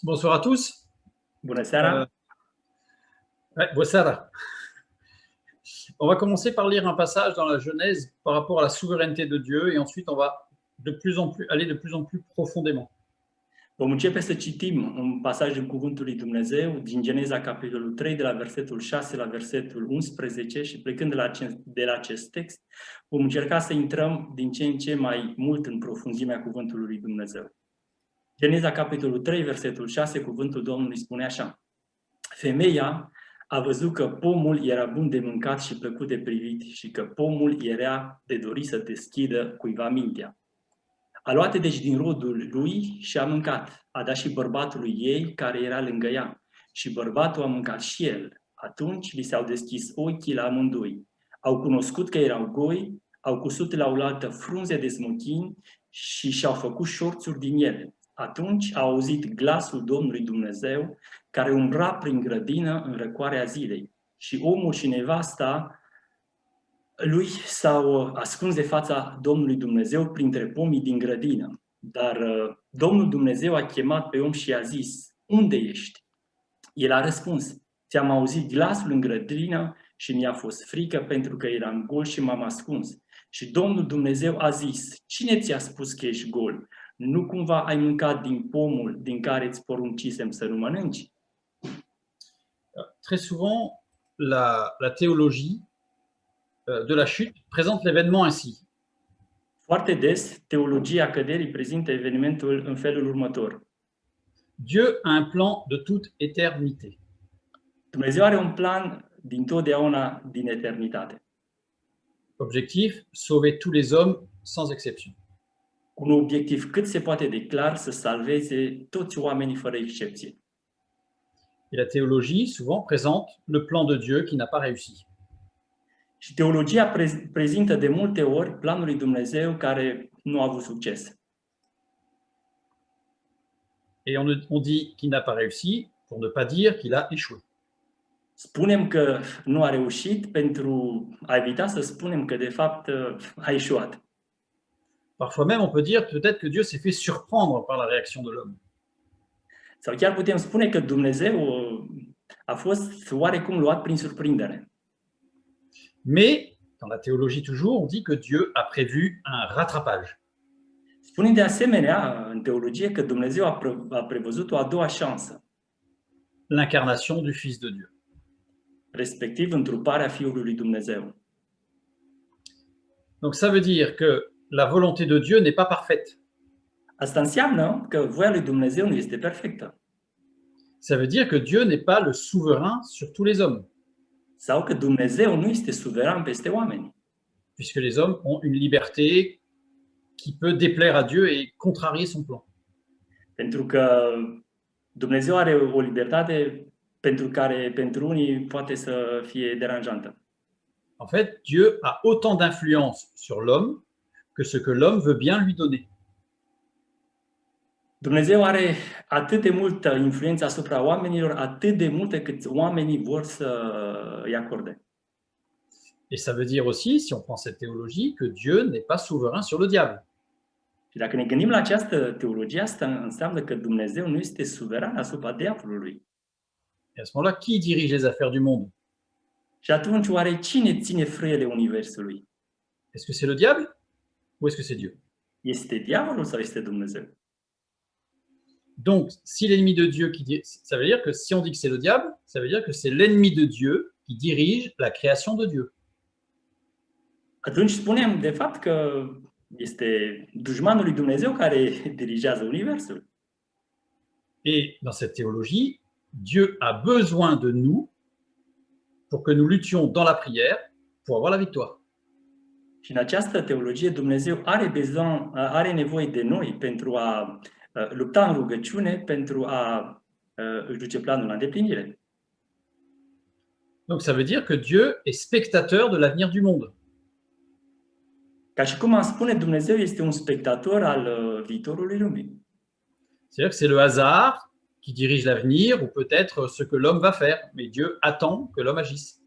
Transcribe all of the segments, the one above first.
Bonsoir à tous. Bună Euh, seara! bonne Sarah. On va commencer par lire un passage dans la Genèse par rapport à la souveraineté de Dieu et ensuite on va aller de plus en plus profondément. Vom începe să citim un pasaj din Cuvântul lui Dumnezeu, din Geneza, capitolul 3, de la versetul 6 la versetul 11 și plecând de la acest text, vom încerca să intrăm din ce în ce mai mult în profunzimea Cuvântului lui Dumnezeu. Geneza, capitolul 3, versetul 6, Cuvântul Domnului spune așa: Femeia a văzut că pomul era bun de mâncat și plăcut de privit și că pomul era de dorit să deschidă cuiva mintea. A luat deci din rodul lui și a mâncat. A dat și bărbatului ei care era lângă ea. Și bărbatul a mâncat și el. Atunci li s-au deschis ochii la amândoi. Au cunoscut că erau goi, au cusut la oaltă frunze de smochini și și-au făcut șorțuri din ele. Atunci au auzit glasul Domnului Dumnezeu care umbra prin grădină în răcoarea zilei. Și omul și nevasta lui s-au ascuns de fața Domnului Dumnezeu printre pomii din grădină. Dar Domnul Dumnezeu a chemat pe om și i-a zis: Unde ești? El a răspuns: Ți-am auzit glasul în grădină și mi-a fost frică pentru că eram gol și m-am ascuns. Și Domnul Dumnezeu a zis: Cine ți-a spus că ești gol? Nu cumva ai mâncat din pomul din care îți poruncisem să nu mănânci? Très souvent, la théologie de la chute présente l'événement ainsi. Foarte des, teologia căderii prezintă evenimentul în felul următor. Dieu a un plan de toute éternité. Dumnezeu are un plan din totdeauna, din eternitate. Objectif, sauver tous les hommes sans exception. Cu un obiectiv cât se poate de clar, să salveze toți oamenii fără excepție. Et la théologie, souvent, présente le plan de Dieu qui n'a pas réussi. Și teologia prezintă de multe ori planul lui Dumnezeu care nu a avut succes. Et on dit qu'il n'a pas réussi pour ne pas dire qu'il a échoué. Spunem că nu a reușit pentru a evita să spunem că de fapt a eșuat. Parfois même, on peut dire peut-être que Dieu s'est fait surprendre par la réaction de l'homme. Sau chiar putem spune că Dumnezeu a fost oarecum luat prin surprindere. Mais, dans la théologie toujours, on dit que Dieu a prévu un rattrapage. Spunem de asemenea în teologie că Dumnezeu a prevăzut o a doua șansă. L'incarnation du Fils de Dieu. Respectiv întruparea Fiului lui Dumnezeu. Donc ça veut dire que la volonté de Dieu n'est pas parfaite. Asta înseamnă că voia lui Dumnezeu nu este perfectă. Ça veut dire que Dieu n'est pas le souverain sur tous les hommes. Sau că Dumnezeu nu este suveran peste oameni. Puisque les hommes ont une liberté qui peut déplaire à Dieu et contrarier son plan. Pentru că Dumnezeu are o libertate pentru care pentru unii poate să fie deranjantă. En fait, Dieu a autant d'influence sur l'homme que ce que l'homme veut bien lui donner. Dumnezeu are atât de multă influență asupra oamenilor, atât de multă cât oamenii vor să îi acorde. Et ça veut dire aussi, si on prend cette théologie, que Dieu n'est pas souverain sur le diable. Și dacă ne gândim la această teologie, asta înseamnă că Dumnezeu nu este suveran asupra diavolului. Et à ce moment-là, qui dirige les affaires du monde? Și atunci, oare cine ține frâiele universului? Est-ce que c'est le diable ou est-ce que c'est Dieu? Este diavolul sau este Dumnezeu? Donc, si l'ennemi de Dieu ça veut dire que si on dit que c'est le diable, ça veut dire que c'est l'ennemi de Dieu qui dirige la création de Dieu. Atunci spunem, de fapt, că este dușmanul lui Dumnezeu care dirigează universul. Et dans cette théologie, Dieu a besoin de nous pour que nous luttions dans la prière pour avoir la victoire. Și în această teologie Dumnezeu are nevoie de noi pentru a lupta în rugăciune, pentru a își duce planul la îndeplinire. Donc ça veut dire que Dieu est spectateur de l'avenir du monde. Ca și cum am spune, Dumnezeu este un spectator al viitorului lumii. C'est-à-dire que c'est le hasard qui dirige l'avenir ou peut-être ce que l'homme va faire, mais Dieu attend que l'homme agisse.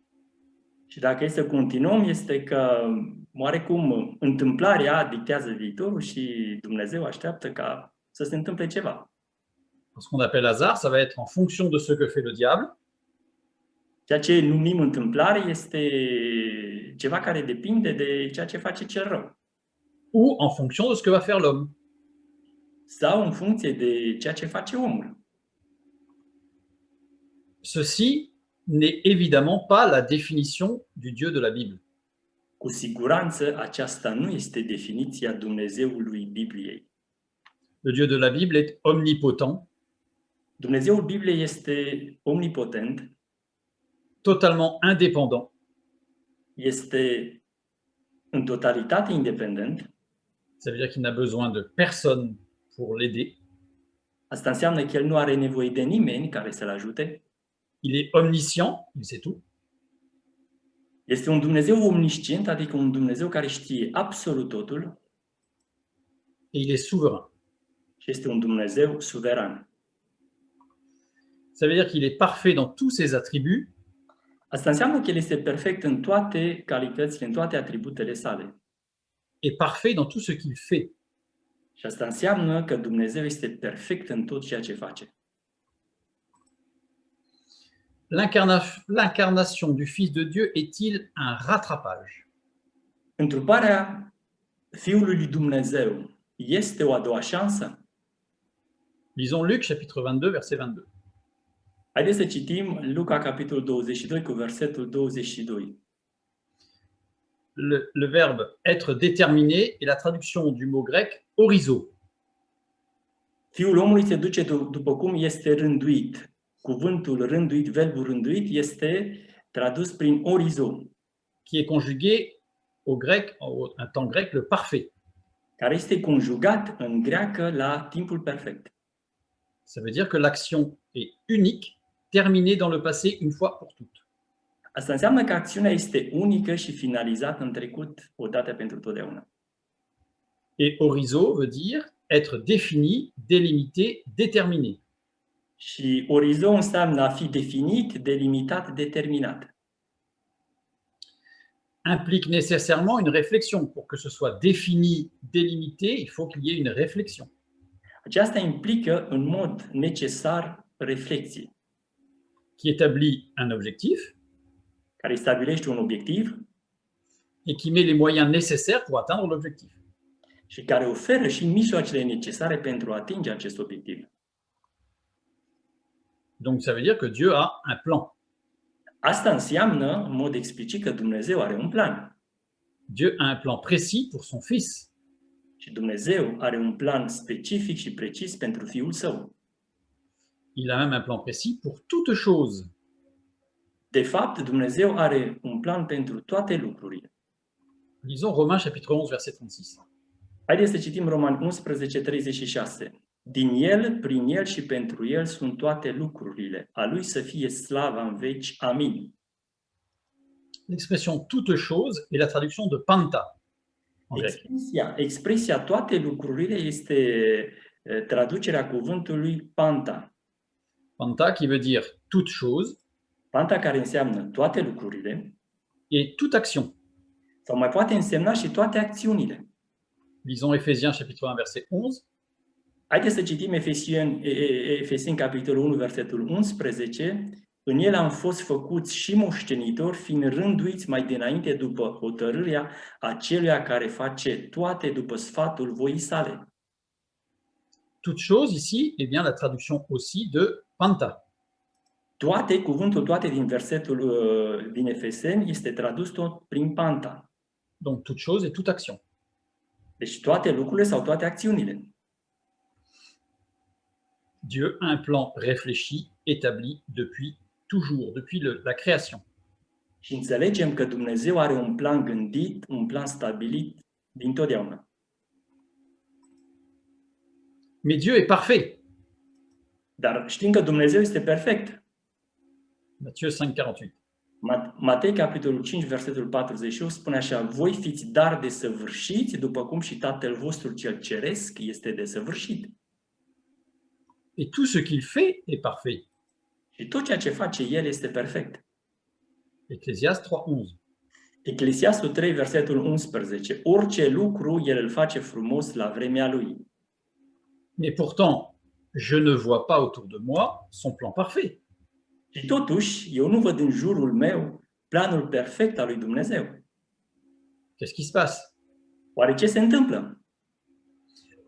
Și dacă e să continuăm, este că oarecum întâmplarea dictează viitorul și Dumnezeu așteaptă ca să se întâmple ceva. Ce qu'on appelle hasard, ça va être en fonction de ce que fait le diable, Ceea ce numim întâmplare este ceva care depinde de ceea ce face cel rău ou en fonction de ce que va faire l'homme. sau în funcție de ceea ce face omul. Ceci n'est évidemment pas la définition du Dieu de la Bible. Cu siguranță, aceasta nu este definiția Dumnezeului Bibliei. Le Dieu de la Bible est omnipotent, Dumnezeul Bibliei este omnipotent, totalement indépendant, este în totalitate independent. ça veut dire qu'il n'a besoin de personne pour l'aider. Asta înseamnă că El nu are nevoie de nimeni care să-L ajute. Il est omniscient, il sait tout. Este un Dumnezeu omniscient, adică un Dumnezeu care știe absolut totul Et il est souverain. și este un Dumnezeu suveran. Ça veut dire qu'il est parfait dans tous ses attributs, Asta înseamnă că El este perfect în toate calitățile, în toate atributele sale. et parfait dans tout ce qu'il fait. Și asta înseamnă că Dumnezeu este perfect în tot ceea ce face. L'incarnation du Fils de Dieu est-il un rattrapage? Întruparea Fiului lui Dumnezeu este o a doua șansă? Lisons Luc chapitre 22, verset 22. Haideți să citim Luca, capitolul 22, cu versetul 22. Le verbe être déterminé est la traduction du mot grec orizo. Fiul omului se duce după cum este rânduit. Cuvântul rânduit, verbul rânduit, este tradus prin orizo, qui est conjugué au grec, un temps grec, le parfait. care este conjugat în greacă la timpul perfect. Ça veut dire que l'action est unique, terminée dans le passé une fois pour toutes. Asta înseamnă că acțiunea este unică și finalizată în trecut, odată pentru totdeauna. Et orizo veut dire être défini, délimité, déterminé. Și orizo înseamnă a fi definit, delimitat, determinat. Implique nécessairement une réflexion. Pour que ce soit défini, délimité, il faut qu'il y ait une réflexion. Aceasta implică în mod necesar reflexie, Qui établit un objectif care stabilește un obiectiv et qui met les moyens nécessaires pour atteindre l'objectif. și care oferă și mijloacele necesare pentru a atinge acest obiectiv. Donc ça veut dire que Dieu a un plan. Asta înseamnă, în mod explicit, că Dumnezeu are un plan. Dieu a un plan précis pour son Fils. Și Dumnezeu are un plan specific și precis pentru Fiul Său. Il a même un plan précis pour toute chose. De fapt, Dumnezeu are un plan pentru toate lucrurile. Lisons Romains chapitre 11, verset 36. Haideți să citim Romani 11, 36. Din El, prin El și pentru El sunt toate lucrurile. A Lui să fie slava în veci. Amin. L'expression toute chose est la traduction de panta en grec. Expresia toate lucrurile este traducerea cuvântului panta. Panta qui veut dire toute chose Panta care înseamnă toate lucrurile et toute action. sau mai poate însemna și toate acțiunile. Lisons Éphésiens chapitre 1, verset 11. Haideți să citim Efeseni, capitolul 1, versetul 11. În el am fost făcuți și moștenitori, fiind rânduiți mai dinainte după hotărârea aceluia care face toate după sfatul voii sale. Toute chose ici est bien la traduction aussi de panta. Toate, cuvântul toate din versetul din Efeseni este tradus tot prin panta. Donc toute chose et toute action. Deci toate lucrurile sau toate acțiunile. Dieu a un plan réfléchi, établi depuis toujours, depuis la création. Și înțelegem că Dumnezeu are un plan gândit, un plan stabilit dintotdeauna. Mais Dieu est parfait. Dar știm că Dumnezeu este perfect. Matthieu 5,48. Matei, capitolul 5, versetul 48, spune așa: voi fiți dar desăvârșiți, după cum și Tatăl vostru cel ceresc este desăvârșit. Et tout ce qu'il fait est parfait. Și tot ceea ce face El este perfect. Ecclésiaste 3,11. Eclesiastul 3, versetul 11. Orice lucru El îl face frumos la vremea Lui. Mais pourtant, je ne vois pas autour de moi son plan parfait. Și totuși, eu nu văd în jurul meu planul perfect al lui Dumnezeu. Qu'est-ce qui se passe? Oare ce se întâmplă?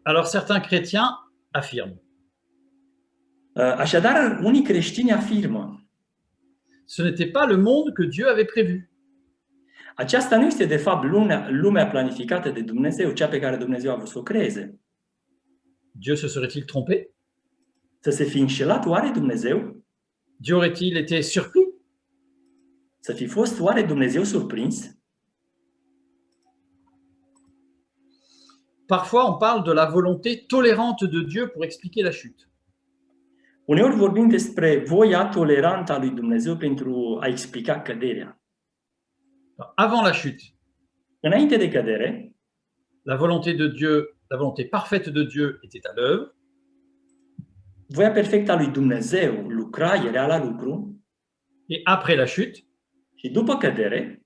Alors certains chrétiens affirment, Așadar, unii creștini afirmă, ce n'était pas le monde que Dieu avait prévu. aceasta nu este de fapt lumea planificată de Dumnezeu, cea pe care Dumnezeu a vrut să o creeze. Dieu se serait-il trompé? Să se fi înșelat oare Dumnezeu? Dieu aurait-il été surpris? Să fi fost oare Dumnezeu surprins? Parfois, on parle de la volonté tolérante de Dieu pour expliquer la chute. Uneori vorbim despre voia tolerantă a lui Dumnezeu pentru a explica căderea. Avant la chute, Înainte de cădere, la volonté de Dieu, la volonté parfaite de Dieu était à l'œuvre. voia perfectă a lui Dumnezeu lucra, era la lucru, Et après la chute, și după cădere,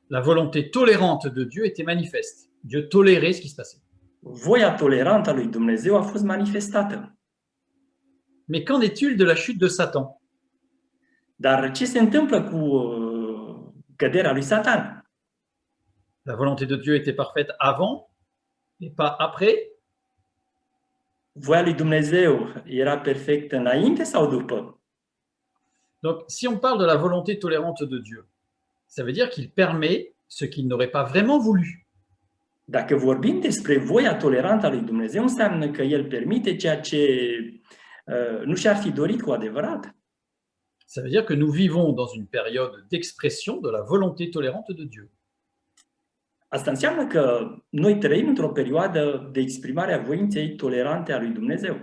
la volonté tolérante de Dieu était manifeste. Dieu tolérait ce qui se passait. voia tolerantă a lui Dumnezeu a fost manifestată. Mais qu'en est-il de la chute de Satan? Dar ce se întâmplă cu căderea lui Satan? La volonté de Dieu était parfaite avant et pas après. Voia lui Dumnezeu era perfectă înainte sau după? Donc, si on parle de la volonté tolérante de Dieu, ça veut dire qu'il permet ce qu'il n'aurait pas vraiment voulu. Dacă vorbim despre voia tolerantă a lui Dumnezeu, înseamnă că El permite ceea ce nu și-ar fi dorit cu adevărat. Ça veut dire que nous vivons dans une période d'expression de la volonté tolérante de Dieu. Asta înseamnă că noi trăim într-o perioadă de exprimare a voinței tolerante a lui Dumnezeu.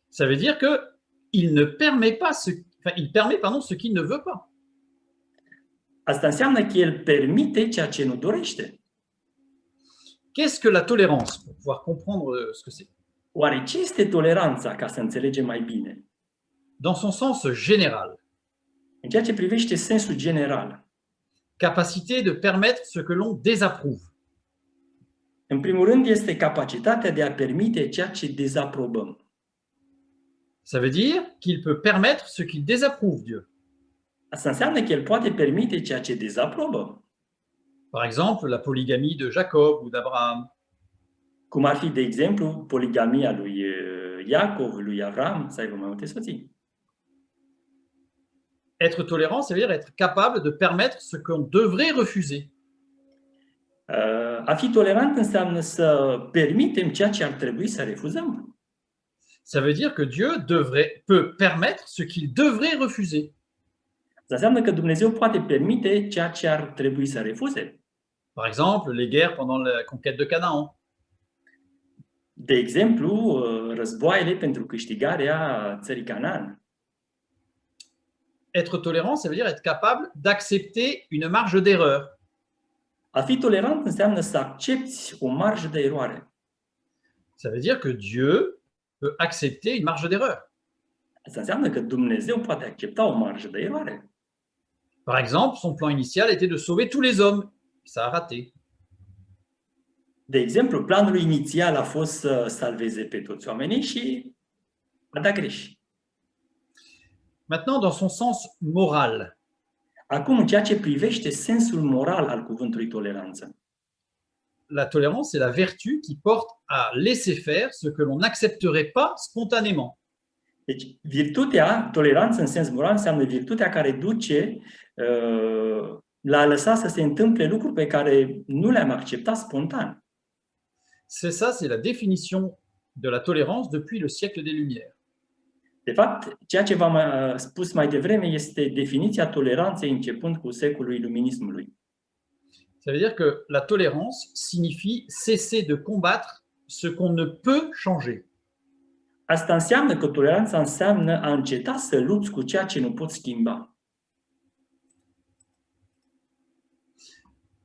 Ça veut dire que il ne permet pas il permet ce qu'il ne veut pas. Asta înseamnă că El permite ceea ce nu dorește. Qu'est-ce que la tolérance, pour pouvoir comprendre ce que c'est? Oare ce este toleranța, ca să înțelegem mai bine? Dans son sens général, În ceea ce privește sensul general, capacité de permettre ce que l'on désapprouve. în primul rând este capacitatea de a permite ceea ce dezaprobăm. Ça veut dire qu'il peut permettre ce qu'il désapprouve, Dieu. Asta înseamnă că El poate permite ceea ce dezaprobă. Par exemple, la polygamie de Jacob ou d'Abraham, Cum ar fi, de exemplu, poligamia lui Iacov, lui Avram, să aibă mai multe soții. Être tolérant, ça veut dire être capable de permettre ce qu'on devrait refuser. A fi tolerant înseamnă să permitem ceea ce ar trebui să refuzăm. Ça veut dire que Dieu peut permettre ce qu'il devrait refuser. Asta înseamnă că Dumnezeu poate permite ceea ce ar trebui să refuze. Par exemple, les guerres pendant la conquête de Canaan. De exemplu, războaiele pentru câștigarea țării Canaan. Être tolérant, ça veut dire être capable d'accepter une marge d'erreur. A fi tolerant înseamnă să accepti o marjă de eroare. Ça veut dire que Dieu peut accepter une marge d'erreur. Asta înseamnă că Dumnezeu poate accepta o marjă de eroare. Par exemple, son plan initial était de sauver tous les hommes. Ça a raté. De exemplu, planul inițial a fost să salveze pe toți oamenii și a dat greș. Maintenant, dans son sens moral, Acum, în ceea ce privește sensul moral al cuvântului toleranță, la tolérance est la vertu qui porte à laisser faire ce que l'on n'accepterait pas spontanément. deci virtutea, toleranță în sens moral, înseamnă virtutea care duce la a lăsa să se întâmple lucruri pe care nu le-am acceptat spontan. C'est ça, c'est la définition de la tolérance depuis le siècle des Lumières. De fapt, ceea ce v-am spus mai devreme este definiția toleranței începând cu secolul iluminismului. Ça veut dire que la tolérance signifie cesser de combattre ce qu'on ne peut changer. Asta înseamnă că toleranța înseamnă a înceta să lupți cu ceea ce nu poți schimba.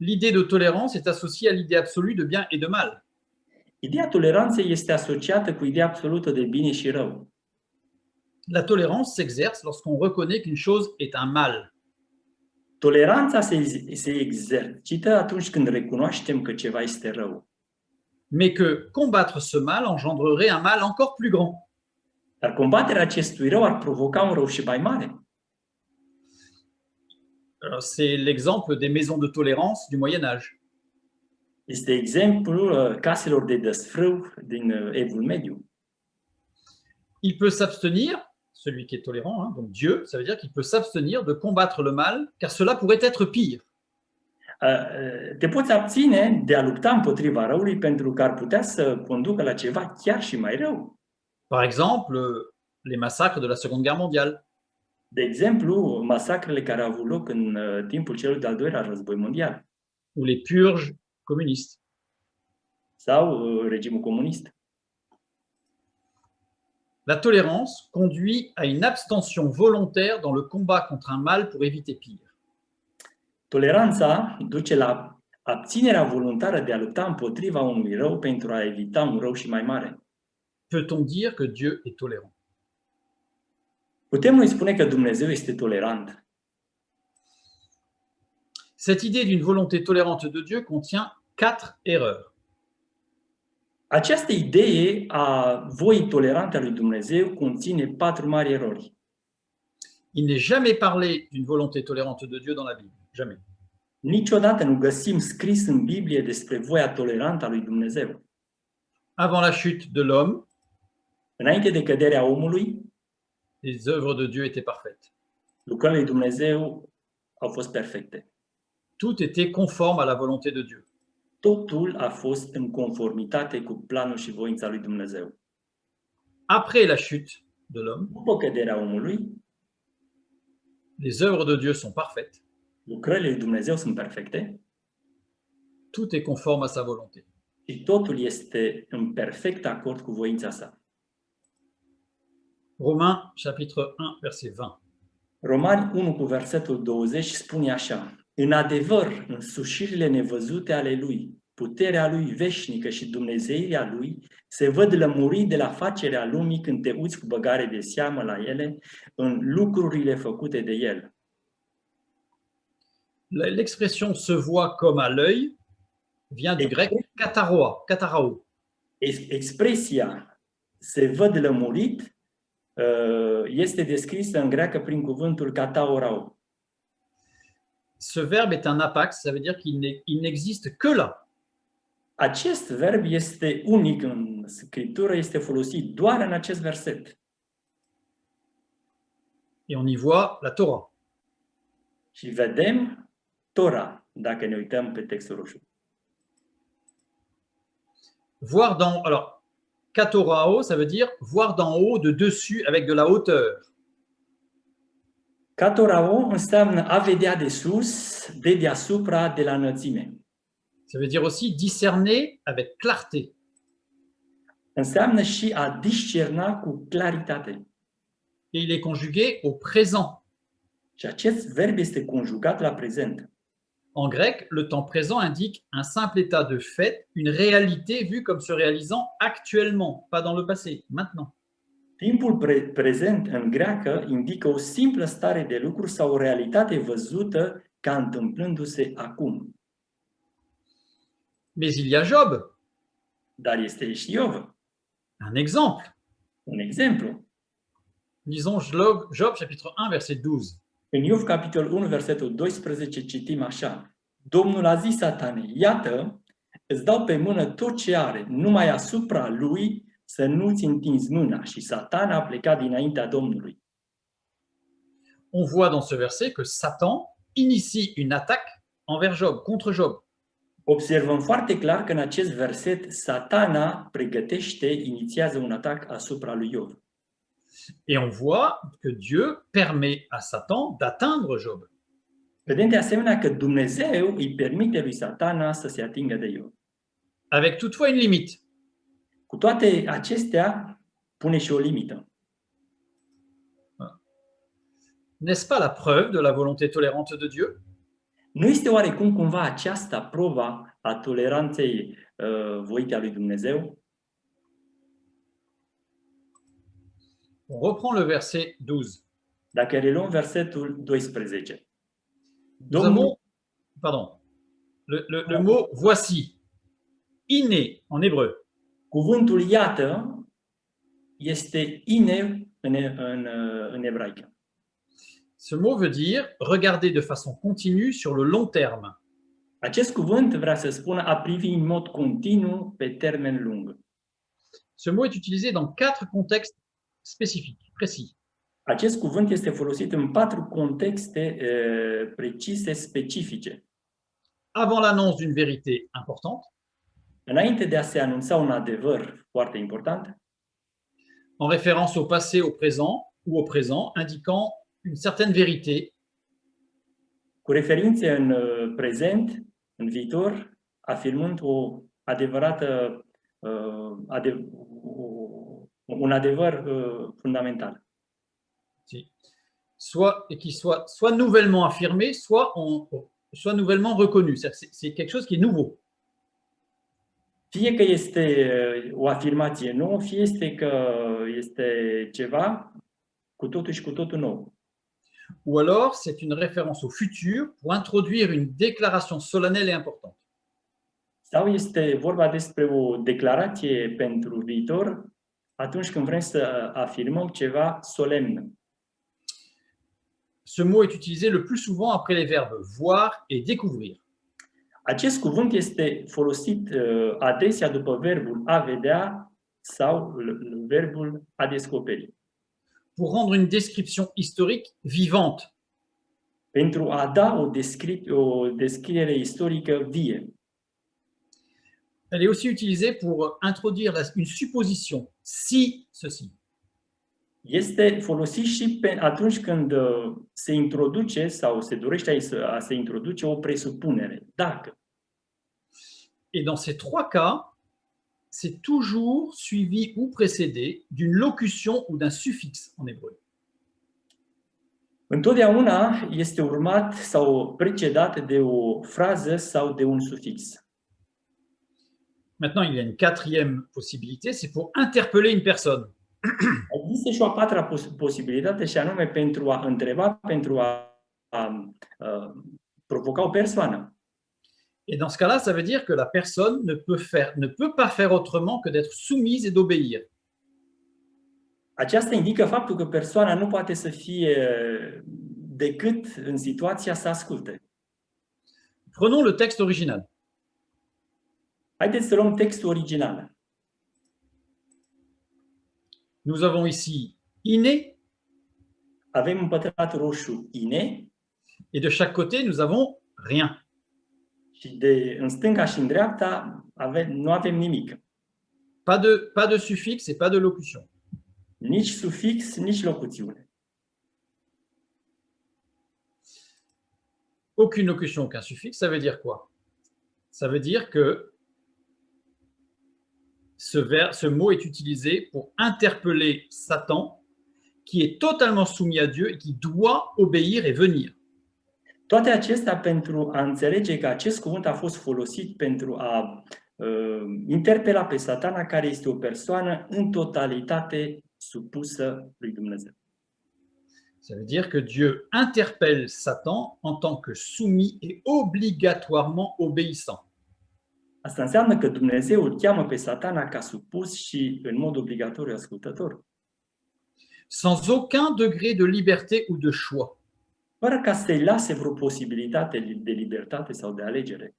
L'idée de tolérance est associée à l'idée absolue de bien et de mal. Ideea toleranței este asociată cu ideea absolută de bine și rău. La tolérance s'exerce lorsqu'on reconnaît qu'une chose est un mal. Toleranța se exercită atunci când recunoaștem că ceva este rău. Mais que combattre ce mal engendrerait un mal encore plus grand. Dar combaterea acestui rău ar provoca un rău și mai mare. Alors, c'est l'exemple des maisons de tolérance du Moyen Âge. Este exemplul caselor de desfrâu din Evul Mediu. Il peut s'abstenir, celui qui est tolérant, hein, donc Dieu, ça veut dire qu'il peut s'abstenir de combattre le mal, car cela pourrait être pire. Te poți abține de a lupta împotriva răului pentru că ar putea să conducă la ceva chiar și mai rău. Par exemple, les massacres de la Seconde Guerre mondiale, De exemplu, masacrele care au avut loc în timpul celui de-al doilea război mondial ou les purges communistes. sau regimul comunist. La tolérance conduit à une abstention volontaire dans le combat contre un mal pour éviter pire. Toleranța duce la abținerea voluntară de a lupta împotriva unui rău pentru a evita un rău și mai mare. Peut-on dire que Dieu est tolérant? Putem noi spune că Dumnezeu este tolerant. Cette idée d'une volonté tolérante de Dieu contient 4 erreurs. Această idee a voii tolerante a lui Dumnezeu conține 4 mari erori. Il n'est jamais parlé d'une volonté tolérante de Dieu dans la Bible. Jamais. Niciodată nu găsim scris în Biblie despre voia tolerantă a lui Dumnezeu. Avant la chute de l'homme, Înainte de căderea omului, les œuvres de Dieu étaient parfaites. lucrările lui Dumnezeu au fost perfecte. Tout était conforme à la volonté de Dieu. Totul a fost în conformitate cu planul și voința lui Dumnezeu. Après la chute de l'homme, După căderea omului, les œuvres de Dieu sont parfaites. lucrările lui Dumnezeu sunt perfecte Tout est conforme à sa volonté. și totul este în perfect acord cu voința sa. Romains chapitre 1, verset 20. Romani 1 cu versetul 20 spune așa: În adevăr, însușirile nevăzute ale lui, puterea lui veșnică și dumnezeirea lui se văd lămuri de la facerea lumii când te uiți cu băgare de seamă la ele în lucrurile făcute de el. L'expression se voit comme à l'œil vient du grec katarao. Expresia se văd lămurit este descrisă în greacă prin cuvântul kataorao. Ce verbe est un apax, ça veut dire qu'il n'existe que là. Acest verb este unic în Scriptură, este folosit doar în acest verset. Et on y voit la Torah. Și vedem Tora, dacă ne uităm pe textul roșu. Voir d'en alors katorao, ça veut dire voir d'en haut, de dessus, avec de la hauteur. Katorao înseamnă a vedea de sus, de deasupra, de la înălțime. Ça veut dire aussi discerner avec clarté. Înseamnă și a discerna cu claritate. Et il est conjugué au présent. Și acest verb este conjugat la prezent. En grec, le temps présent indique un simple état de fait, une réalité vue comme se réalisant actuellement, pas dans le passé, maintenant. Timpul prezent în greacă indică o simplă stare de lucruri sau o realitate văzută ca întâmplându-se acum. Mais il y a Job, Dar este și Iov. un exemple. Un exemplu. Lisons Job chapitre 1, verset 12. În Iov, capitolul 1, versetul 12, citim așa: Domnul a zis Satanei, iată, îți dau pe mână tot ce are, numai asupra lui să nu-ți întinzi mâna. Și Satan a plecat dinaintea Domnului. On voit dans ce verset que Satan initie une attaque envers Job, contre Job. Observăm foarte clar că în acest verset Satana inițiază un atac asupra lui Iov. Et on voit que Dieu permet à Satan d'atteindre Job. Vedem de asemenea că Dumnezeu îi permite lui Satana să se atingă de Iov. Avec toutefois une limite. Cu toate acestea, pune și o limită. N'est-ce pas la preuve de la volonté tolérante de Dieu? Nu este oarecum cumva aceasta prova a toleranței voite a lui Dumnezeu? On reprend le verset 12. Dacă reluăm versetul 12. Nous avons, pardon, le mot voici, iné en hébreu. Cuvântul iată este ine în ebraică. Ce mot veut dire regarder de façon continue sur le long terme. Acest cuvânt vrea să spună a privi în mod continuu pe termen lung. Ce mot est utilisé dans 4 contextes spécifiques, précis. Acest cuvânt este folosit în 4 contexte precise, specifice. Avant l'annonce d'une vérité importante, Înainte de a se anunța un adevăr foarte important, en référence au passé, au présent ou au présent, indiquant une certaine vérité, cu referințe în prezent, în viitor, afirmând o adevărată, un adevăr fundamental. qui soit nouvellement affirmé, soit nouvellement reconnu. C'est quelque chose qui est nouveau. Fie că este o afirmație nouă, fie este că este ceva cu totul și cu totul nou. Ou alors, c'est une référence au futur pour introduire une déclaration solennelle et importante. Sau este vorba despre o declarație pentru viitor atunci când vrem să afirmăm ceva solemn. Ce mot est utilisé le plus souvent après les verbes voir et découvrir. Acest cuvânt este folosit adesea după verbul a vedea sau verbul a descoperi. Pour rendre une description historique vivante. Pentru a da o descriere istorică vie. Elle est aussi utilisée pour introduire une supposition, si ceci. Este folosit și atunci când se introduce sau se dorește a se introduce o presupunere, dacă. Et dans ces 3 cas, c'est toujours suivi ou précédé d'une locution ou d'un suffixe en hébreu. Întotdeauna este urmat sau precedat de o frază sau de un sufix. Maintenant, il y a une 4e possibilité, c'est pour interpeller une personne. Există și o a 4-a posibilitate, și anume pentru a întreba, pentru a provoca o persoană. Et dans ce cas-là, ça veut dire que la personne ne peut pas faire autrement que d'être soumise et d'obéir. Aceasta indică faptul că persoana nu poate să fie decât în situația să asculte. Prenons le texte original. Haideți să luăm textul original. Nous avons ici iné. Avem un pătrat roșu ine. Et de chaque côté, nous avons rien. Și în stânga și în dreapta nu avem nimic. Pas de suffixe et pas de locution. Nici sufix, nici locuțiune. Aucune locution, aucun suffixe, ça veut dire quoi? Ça veut dire que ce mot est utilisé pour interpeller Satan, qui est totalement soumis à Dieu et qui doit obéir et venir. Toate acestea pentru a înțelege că acest cuvânt a fost folosit pentru a interpela pe Satana, care este o persoană în totalitate supusă lui Dumnezeu. Ça veut dire que Dieu interpelle Satan en tant que soumis et obligatoirement obéissant. Asta înseamnă că Dumnezeu îl cheamă pe Satana ca supus și în mod obligatoriu ascultător. Sans aucun degré de liberté ou de choix. Fără ca să-i lase vreo posibilitate de libertate sau de alegere.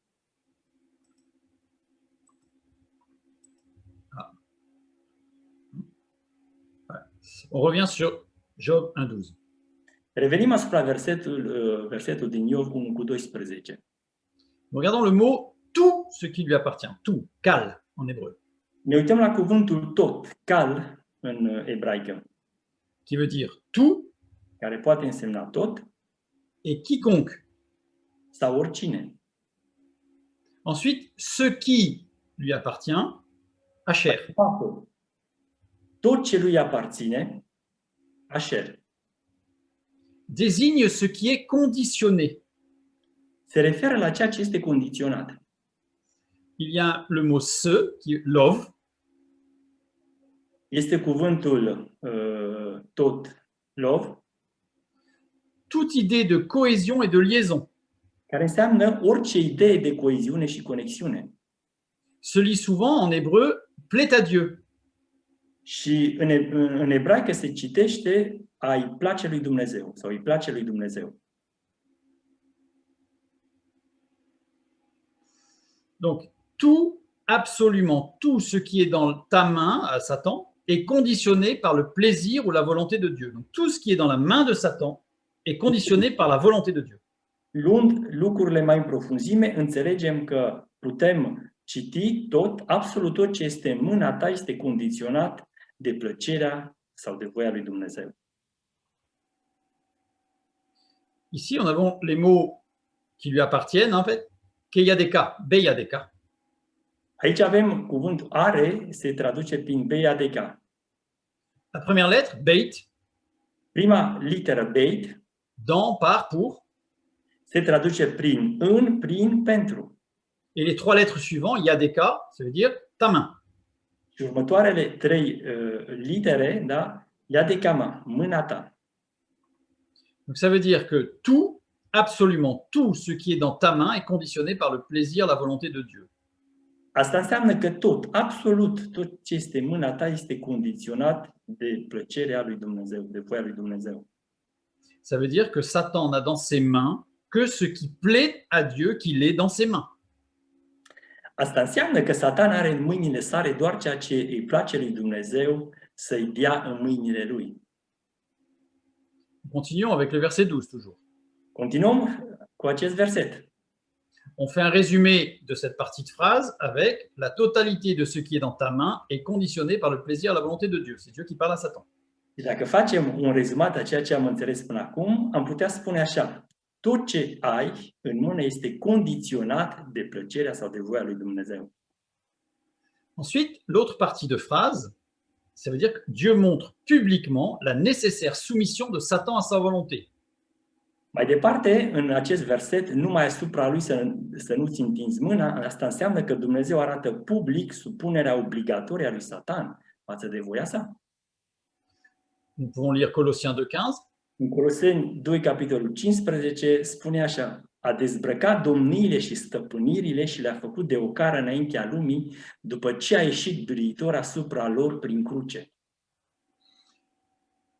On revient sur Job 1:12. Revenim asupra versetul din Iov 1:12. Regardons le mot tout ce qui lui appartient. Tout, kal en hébreu. Ne uităm la cuvântul tot, kal în ebraică. Qui veut dire tout. Care poate însemna tot. Et quiconque. Sau oricine. Ensuite, ce qui lui appartient, Asher. Tot ce lui aparține, Asher. Désigne ce qui est conditionné. Se referă la ceea ce este condiționat. Il y a le mot ce, qui est lov. Este cuvântul tot, lov. Toute idée de cohésion et de liaison. Care înseamnă orice idee de coeziune și conexiune. Se lit souvent en hébreu, plaît à Dieu. Și în ebraică se citește a-i place lui Dumnezeu sau îi place lui Dumnezeu. Donc, tout, absolument tout ce qui est dans ta main, à Satan, est conditionné par le plaisir ou la volonté de Dieu. Donc, tout ce qui est dans la main de Satan est conditionné par la volonté de Dieu. Luând lucrurile mai în profunzime, înțelegem că putem citi absolut tot ce este în mâna ta este condiționat de plăcerea sau de voia lui Dumnezeu. Ici, on a les mots qui lui appartiennent, en fait. Keyadeka, beyadeka. Aici avem cuvântul are, se traduce prin beyadeka. La première lettre, beit. Prima literă beit. Dans, par, pour. Se traduce prin în, prin, pentru. Et les trois lettres suivantes, yadeka, ça veut dire ta main. Și următoarele trei litere, da, yadeka, mâna ta. Donc ça veut dire que tout, absolument tout ce qui est dans ta main est conditionné par le plaisir, la volonté de Dieu. Asta înseamnă că absolut tot ce este în mâna ta este condiționat de plăcerea lui Dumnezeu, de voia lui Dumnezeu. Ça veut dire que Satan n'a dans ses mains que ce qui plaît à Dieu qu'il est dans ses mains. Asta înseamnă că Satan are în mâinile sale doar ceea ce îi place lui Dumnezeu să-i dea în mâinile lui. Continuons avec le verset 12 toujours. Continuăm cu acest verset. On fait un résumé de cette partie de phrase avec la totalité de ce qui est dans ta main est conditionné par le plaisir, la volonté de Dieu. C'est Dieu qui parle à Satan. Și dacă facem un rezumat a ceea ce am înțeles până acum, am putea spune așa: tot ce ai în mână este condiționat de plăcerea sau de voia lui Dumnezeu. Ensuite, l'autre partie de phrase, ça veut dire que Dieu montre publiquement la nécessaire soumission de Satan à sa volonté. Mai departe, în acest verset, numai asupra lui să nu-ți întinzi mâna, asta înseamnă că Dumnezeu arată public supunerea obligatorie a lui Satan față de voia sa. Nous pouvons lire Colossiens 2,15. În Coloseni 2, capitolul 15, spune așa: a dezbrăcat domniile și stăpânirile și le-a făcut de ocară înaintea lumii, după ce a ieșit biruitor asupra lor prin cruce.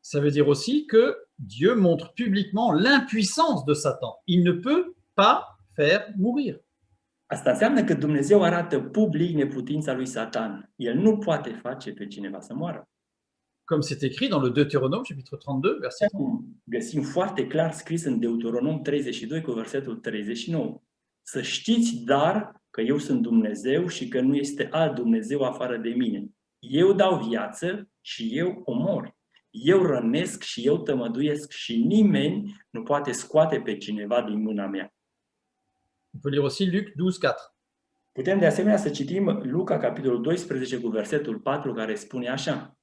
Ça veut dire aussi que Dieu montre publiquement l'impuissance de Satan. Il ne peut pas faire mourir. Asta înseamnă că Dumnezeu arată public neputința lui Satan. El nu poate face pe cineva să moară. Comme c'est écrit dans le Deutéronome, chapitre 32, verset 30. Găsim foarte clar scris în Deuteronom 32 cu versetul 39. Să știți, dar, că eu sunt Dumnezeu și că nu este alt Dumnezeu afară de mine. Eu dau viață și eu omor. Eu rănesc și eu tămăduiesc și nimeni nu poate scoate pe cineva din mâna mea. On peut lire aussi Luc 12,4. Putem de asemenea să citim Luca, capitolul 12, cu versetul 4, care spune așa: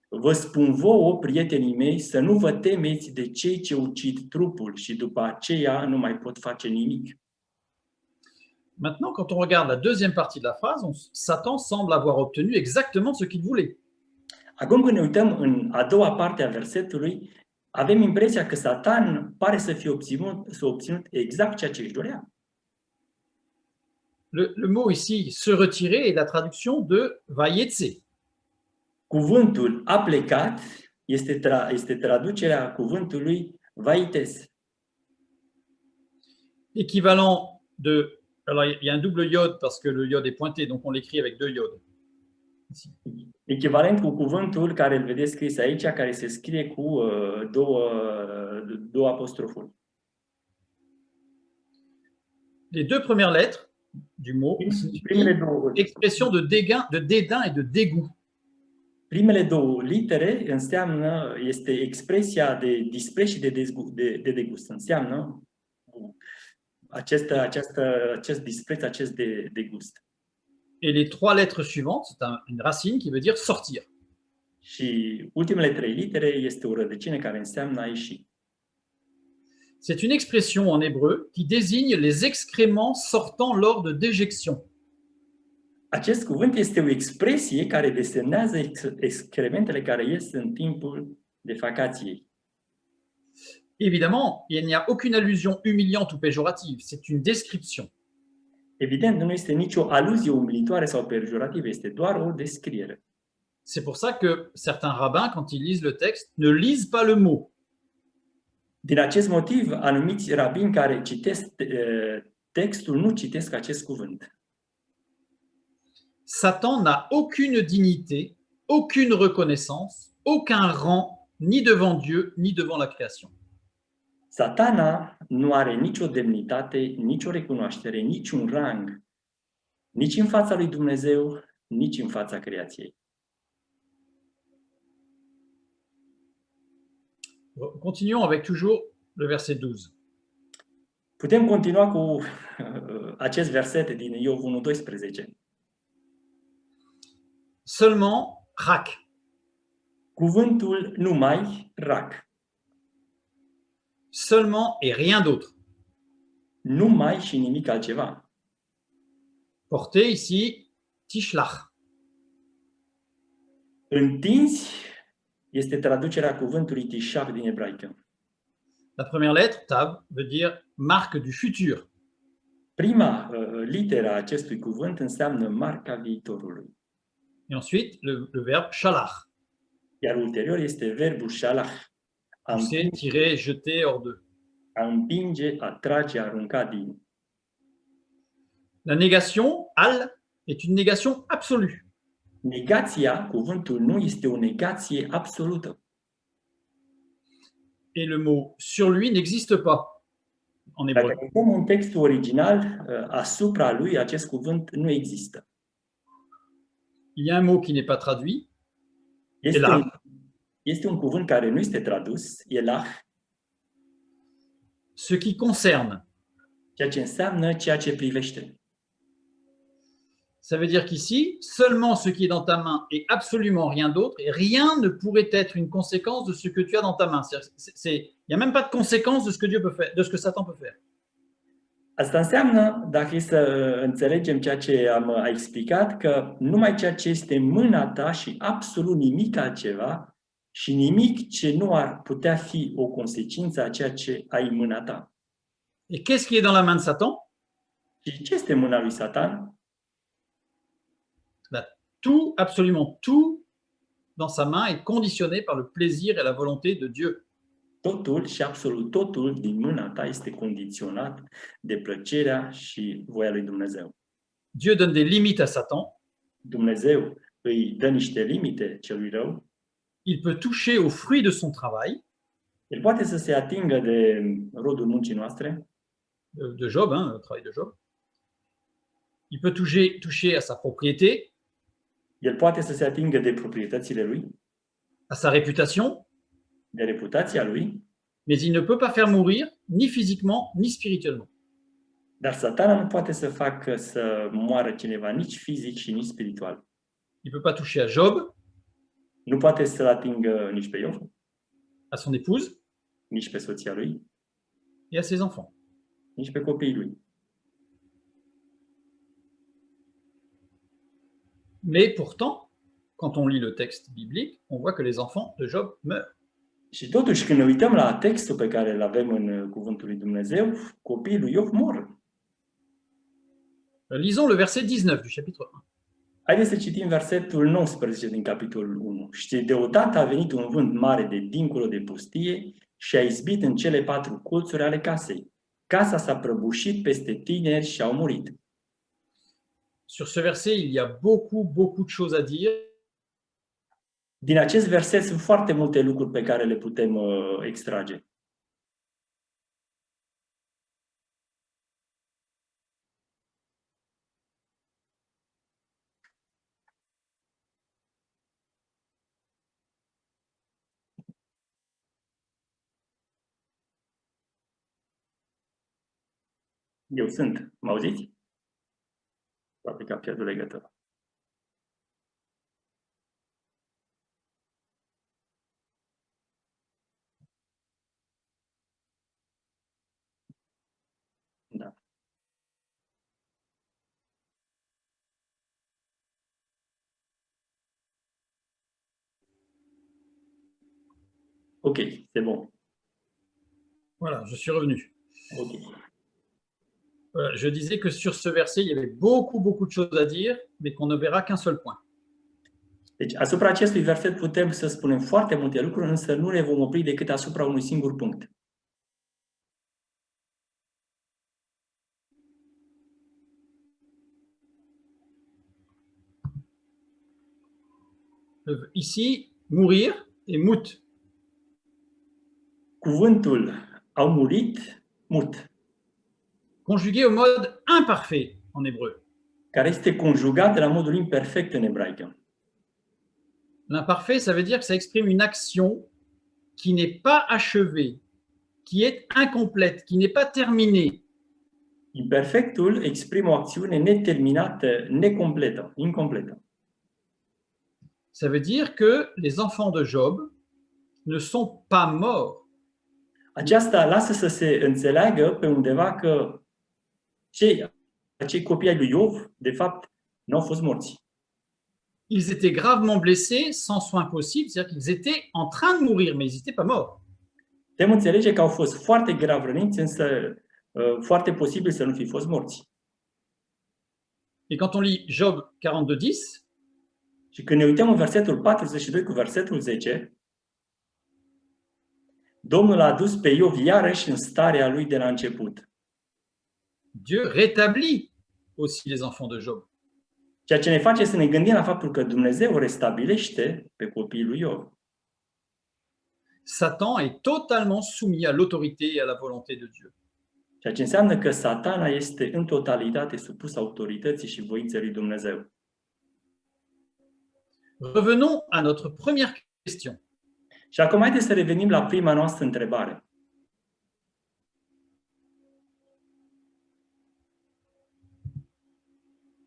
vă spun vouă, prietenii mei, să nu vă temeți de cei ce ucid trupul și după aceea nu mai pot face nimic. Maintenant, quand on regarde la deuxième partie de la phrase, Satan semble avoir obtenu exactement ce qu'il voulait. Acum când ne uităm în a doua parte a versetului, avem impresia că Satan pare să fie obținut exact ceea ce își dorea. Le mot ici, se retirer, est la traduction de vaietse. Cuvântul a plecat este traducerea cuvântului vaites. Équivalent de... Alors, il y a un double iode parce que le iode est pointé, donc on l'écrit avec deux iodes. Ici. Echivalent cu cuvântul care îl vedeți scris aici, care se scrie cu două apostrofuri. Les deux premières lettres du mot expression de dédain et de dégoût. Primele două litere este expresia de dispreț și de degust. Înseamnă acest dispreț, acest degust. Et les trois lettres suivantes, c'est une racine qui veut dire sortir. Și ultimele trei litere este o rădăcină care înseamnă a ieși. C'est une expression en hébreu qui désigne les excréments sortant lors de déjection. Acest cuvânt este o expresie care desemnează excrementele care ies în timpul defecației. Évidemment, il n'y a aucune allusion humiliante ou péjorative, c'est une description. Evident, nu este nicio aluzie umilitoare sau pejorativă, este doar o descriere. C'est pour ça que certains rabbins, quand ils lisent le texte, ne lisent pas le mot. Din acest motiv, anumiți rabini care citesc textul nu citesc acest cuvânt. Satan n'a aucune dignité, aucune reconnaissance, aucun rang, ni devant Dieu, ni devant la création. Satana nu are nicio demnitate, nicio recunoaștere, niciun rang, nici în fața lui Dumnezeu, nici în fața creației. Continuons avec toujours le verset 12. Putem continua cu acest verset din Iov 1:12. Seulement, rak. Cuvântul numai rac. Seulement et rien d'autre. Numai și nimic altceva. Porté ici, tishlach. Întinzi este traducerea cuvântului tishaf din ebraică. La première lettre, tav, veut dire marque du futur. Prima literă a acestui cuvânt înseamnă marca viitorului. Et ensuite, le verbe shalach. Iar ulterior este verbul shalach. Pousser, tirer, jeter hors d'eux. A împinge, a trage, a arunca din. La négation, al, est une négation absolue. Negația, cuvântul nu, este o negație absolută. Et le mot sur lui n'existe pas en hébreu. Dacă uităm în textul original, asupra lui acest cuvânt nu există. Il y a un mot qui n'est pas traduit, Este un cuvânt care nu este tradus, elah, ce qui concerne. ceea ce înseamnă ceea ce privește. Ça veut dire qu'ici, seulement ce qui est dans ta main et absolument rien d'autre, et rien ne pourrait être une conséquence de ce que tu as dans ta main. Il n'y a même pas de conséquence de ce que Dieu peut faire, de ce que Satan peut faire. Asta înseamnă, dacă e să înțelegem ceea ce am explicat, că numai ceea ce este în mâna ta și absolut nimic altceva și nimic ce nu ar putea fi o consecință a ceea ce ai în mâna ta. Et qu'est-ce qui est dans la main de Satan? Și ce este în mâna lui Satan? Tout, absolument tout, dans sa main est conditionné par le plaisir et la volonté de Dieu. Totul și absolut totul din mâna ta este condiționat de plăcerea și voia lui Dumnezeu. Dieu donne des limites à Satan. Dumnezeu îi dă niște limite celui rău. Il peut toucher au fruit de son travail. El poate să se atingă de rodul muncii noastre. De Job, le travail de Job. Il peut toucher à sa propriété. El poate să se atingă de proprietățile lui, à sa réputation, de reputația lui, mais il ne peut pas faire mourir ni physiquement ni spirituellement. Dar Satana nu poate să facă să moară cineva nici fizic și nici spiritual. Il ne peut pas toucher à Job, Nu poate să-l atingă nici pe Iov, à son épouse nici pe soția lui, et à ses enfants. nici pe copiii lui. Mais pourtant, quand on lit le texte biblique, on voit que les enfants de Job meurent. Și totuși, când ne uităm la textul pe care îl avem în Cuvântul lui Dumnezeu, copiii lui Iov mor. Lisons le verset 19 du chapitre 1. Haideți să citim versetul 19 din capitolul 1. Și deodată a venit un vânt mare de dincolo de pustie și a izbit în cele 4 colțuri ale casei. Casa s-a prăbușit peste tineri și au murit. Sur ce verset, il y a beaucoup de choses à dire. Din acest verset sunt foarte multe lucruri pe care le putem extrage. Eu sunt. Mă auziți? Poate că a pierdut legătura. Da. Ok, c'est bon. Voilà, je suis revenu. Ok. Voilà, je disais que sur ce verset, il y avait beaucoup de choses à dire, mais qu'on ne verra qu'un seul point. Deci, asupra acestui verset putem să spunem foarte multe lucruri, însă nu ne vom opri decât asupra unui singur punct. Ici, mourir et mut. Cuvântul au murit, mut, Conjugué au mode imparfait en hébreu. care este conjugat la modul imperfect în ebraică. L'imparfait, ça veut dire que ça exprime une action qui n'est pas achevée, qui est incomplète, qui n'est pas terminée. Imperfectul exprimă o acțiune neterminată, necompletă, incompletă. Ça veut dire que les enfants de Job ne sont pas morts. Aceasta lasă să se înțeleagă pe undeva că cei copii ai lui Iov, de fapt, nu au fost morți. Ils étaient gravement blessés, sans soin possible, c'est-à-dire qu'ils étaient en train de mourir, mais ils n'étaient pas morts. Putem înțelege că au fost foarte grav răniți, însă foarte posibil să nu fi fost morți. Et quand on lit Job 42:10, Și când ne uităm în versetul 42 cu versetul 10, Domnul a adus pe Iov iarăși în starea lui de la început. Dieu rétablit aussi les enfants de Job. Ceea ce ne face să ne gândim la faptul că Dumnezeu restabilește pe copiii lui Iov. Satan est totalement soumis à l'autorité et à la volonté de Dieu. Ceea ce înseamnă că Satana este în totalitate supus autorității și voinței lui Dumnezeu. Revenons à notre première question. Și acum haideți să revenim la prima noastră întrebare.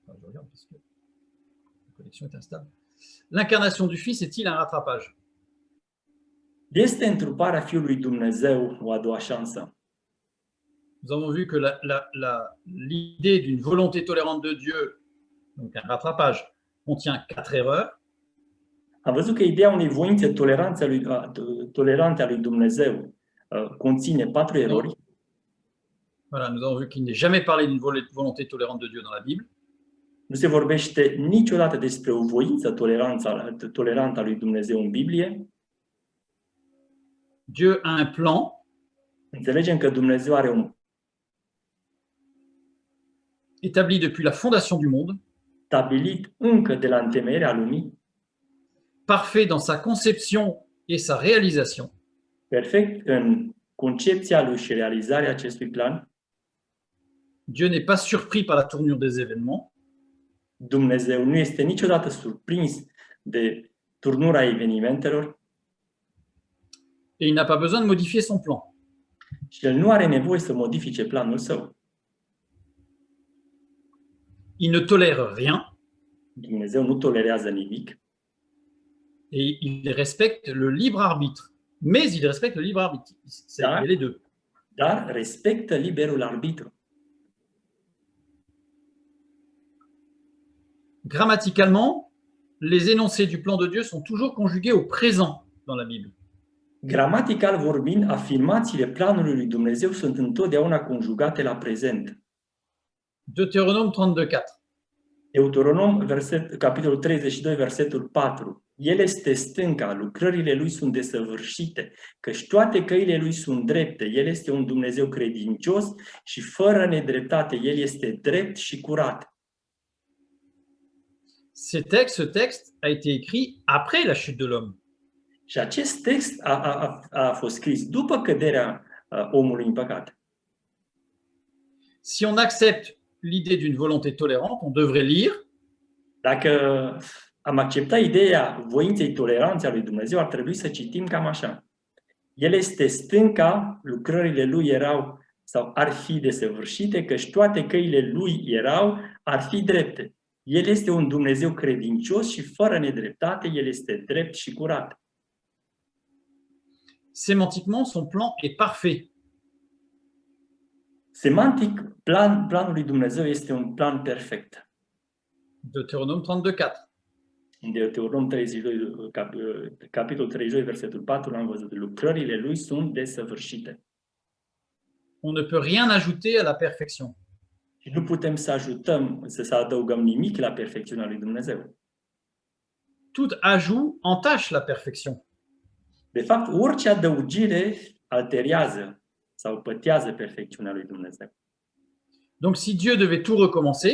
Je regarde parce que la connexion est instable. L'incarnation du Fils est-il un rattrapage? Este întruparea Fiului Dumnezeu o a doua șansă? Nous avons vu que l'idée d'une volonté tolérante de Dieu, donc un rattrapage, contient 4 erreurs. Am văzut că ideea unei voințe tolerante a lui Dumnezeu conține 4 erori. Voilà, nous avons vu qu'il n'est jamais parlé d'une volonté tolérante de Dieu dans la Bible. Nu se vorbește niciodată despre o voință tolerantă a lui Dumnezeu în Biblie. Dieu a un plan. Înțelegem că Dumnezeu are un établi depuis la fondation du monde, stabilit încă de la întemeierea lumii, parfait dans sa conception et sa réalisation. Perfect în concepția lui și realizarea acestui plan. Dieu n'est pas surpris par la tournure des événements. Dumnezeu nu este niciodată surprins de turnura evenimentelor. Et il n'a pas besoin de modifier son plan. Și el nu are nevoie să modifice planul său. Il ne tolère rien. Dumnezeu nu tolerează nimic. Et il respecte le libre arbitre. Mais il respecte le libre arbitre. Il y a les deux. Dar respectă liberul arbitru. Grammaticalement, les énoncés du plan de Dieu sont toujours conjugués au présent dans la Bible. Gramatical vorbind, afirmațiile planului lui Dumnezeu sunt întotdeauna conjugate la prezent. Deutéronome 32:4. Deuteronom, capitolul 32, versetul 4. El este stânca, lucrările lui sunt desăvârșite, căci toate căile lui sunt drepte. El este un Dumnezeu credincios și fără nedreptate. El este drept și curat. Ce texte a été écrit après la chute de l'homme. Și acest text a fost scris după căderea omului în păcat. Si on accepte l'idée d'une volonté tolérante, on devrait lire. Dacă am acceptat ideea voinței toleranței a lui Dumnezeu, ar trebui să citim cam așa. El este stânca, lucrările lui erau sau ar fi desăvârșite, căci toate căile lui ar fi drepte. El este un Dumnezeu credincios și fără nedreptate, el este drept și curat. Sémantiquement, son plan est parfait. Semantic, planul lui Dumnezeu este un plan perfect. Deutéronome 32:4. În Deuteronom 32, capitolul 32, versetul 4, l-am văzut. Lucrările lui sunt desăvârșite. On ne peut rien ajouter à la perfection. Și nu putem să adăugăm nimic la perfecțiunea lui Dumnezeu. tout ajout entache la perfection. De fapt, orice adăugire alterează sau pătează perfecțiunea lui Dumnezeu. Donc si Dieu devait tout recommencer,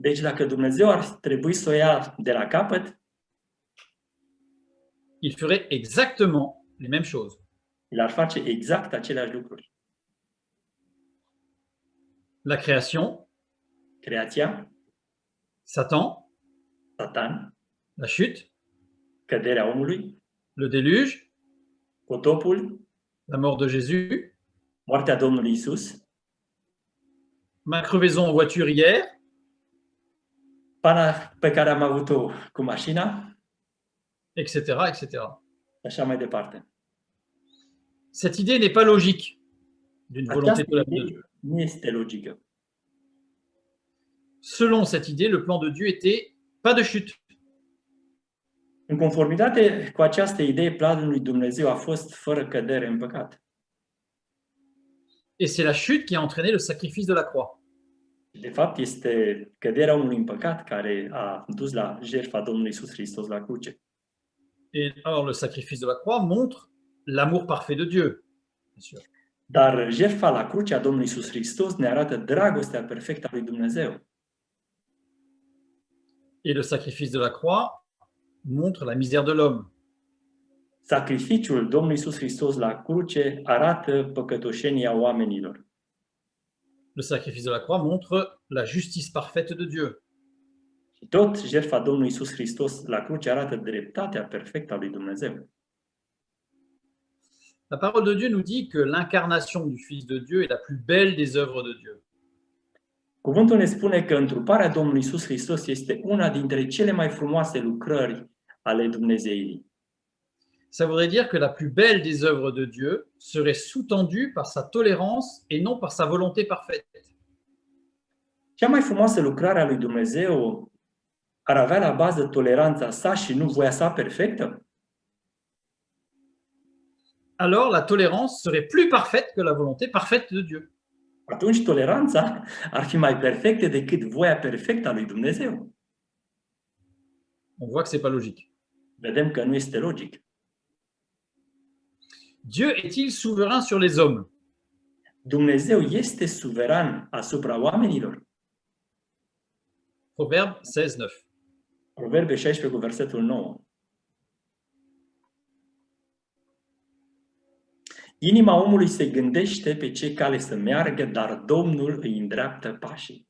Deci dacă Dumnezeu ar trebui să o ia de la capăt, il ferait exactement les mêmes choses. el ar face exact aceleași lucruri. La création, Creația, Satan, Satan, la chute, căderea omului, le déluge, potopul, la mort de Jésus, moartea Domnului Isus, ma crevaison en voiture hier, pana pe care am avut-o cu mașina, etc., etc. și așa mai departe. Cette idée n'est pas logique d'une volonté Această de la de Dieu. idee nu este logică. Selon cette idée, le plan de Dieu était pas de chute. În conformitate cu această idee, planul lui Dumnezeu a fost fără cădere în păcat. Et c'est la chute qui a entraîné le sacrifice de la croix. De fapt, este căderea omului în păcat care a dus la jertfa Domnului Isus Hristos la cruce. Et alors le sacrifice de la croix montre l'amour parfait de Dieu, bien sûr. Dar jertfa la cruce a Domnului Isus Hristos ne arată dragostea perfectă a lui Dumnezeu. Et le sacrifice de la croix montre la misère de l'homme. Sacrificiul Domnului Isus Hristos la cruce arată păcătoșenia oamenilor. Le sacrifice de la croix montre la justice parfaite de Dieu. Și tot jertfa Domnului Isus Hristos la cruce arată dreptatea perfectă a lui Dumnezeu. La parole de Dieu nous dit que l'incarnation du Fils de Dieu est la plus belle des œuvres de Dieu. Cuvântul ne spune că întruparea Domnului Isus Hristos este una dintre cele mai frumoase lucrări ale Dumnezeirii. Ça voudrait dire que la plus belle des œuvres de Dieu serait sous-tendue par sa tolérance et non par sa volonté parfaite. Cea mai frumoasă lucrare a lui Dumnezeu ar avea la bază toleranța sa și nu voia sa perfectă? Alors la tolérance serait plus parfaite que la volonté parfaite de Dieu. Atunci toleranța ar fi mai perfectă decât voia perfectă a lui Dumnezeu. On voit que c'est pas logique. Vedem că nu este logic. Dieu est-il souverain sur les hommes? Dumnezeu este suveran asupra oamenilor? Proverbe 16:9. Proverbe 16 cu versetul 9. Inima omului se gândește pe ce cale să meargă, dar Domnul îi îndreaptă pașii.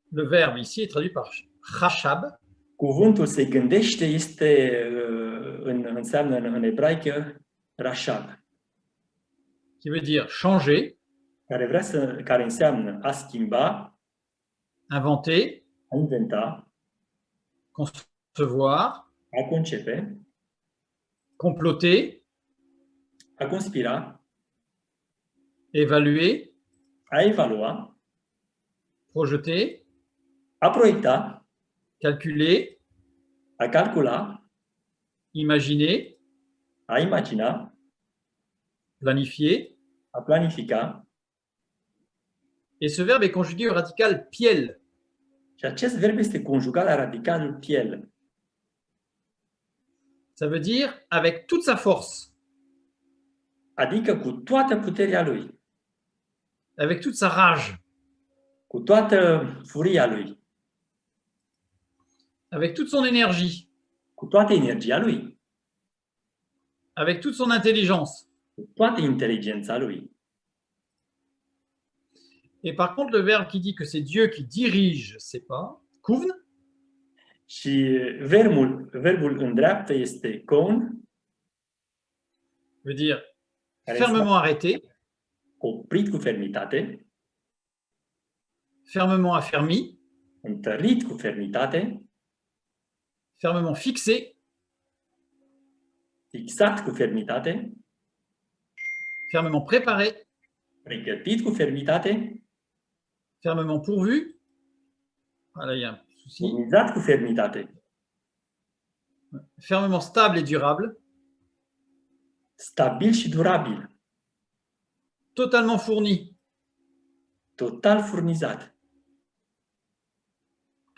Le verbe ici est traduit par chashab, Cuvântul se gândește înseamnă în ebraică rashab, qui veut dire changer, care înseamnă a schimba, inventer, a inventa, concevoir, a concepe, comploter, a conspira, évaluer, a evalua, projeter, a proiecta, calculer, a calcula, imaginer, a imagina, planifier. a planifica. Et ce verbe est conjugué au radical piel. Și acest verb este conjugat la radicalul piel. Ça veut dire avec toute sa force, Adică cu toată puterea lui, avec toute sa rage, cu toată furia lui, avec toute son énergie, cu toată energia lui, avec toute son intelligence. cu toată inteligența lui. Et par contre, le verbe qui dit que c'est Dieu qui dirige ses pas, kuvn, Și verbul îndreaptă este kon, veut dire care fermement arrêté, oprit cu fermitate, fermement affermi, întărit cu fermitate, fermement fixé, fixat cu fermitate, fermement préparé, pregătit cu fermitate, fermement pourvu. Voilà, il y a un souci. furnizat cu fermitate, Fermement stable et durable, stabil și durabil, totalement fourni, total furnizat,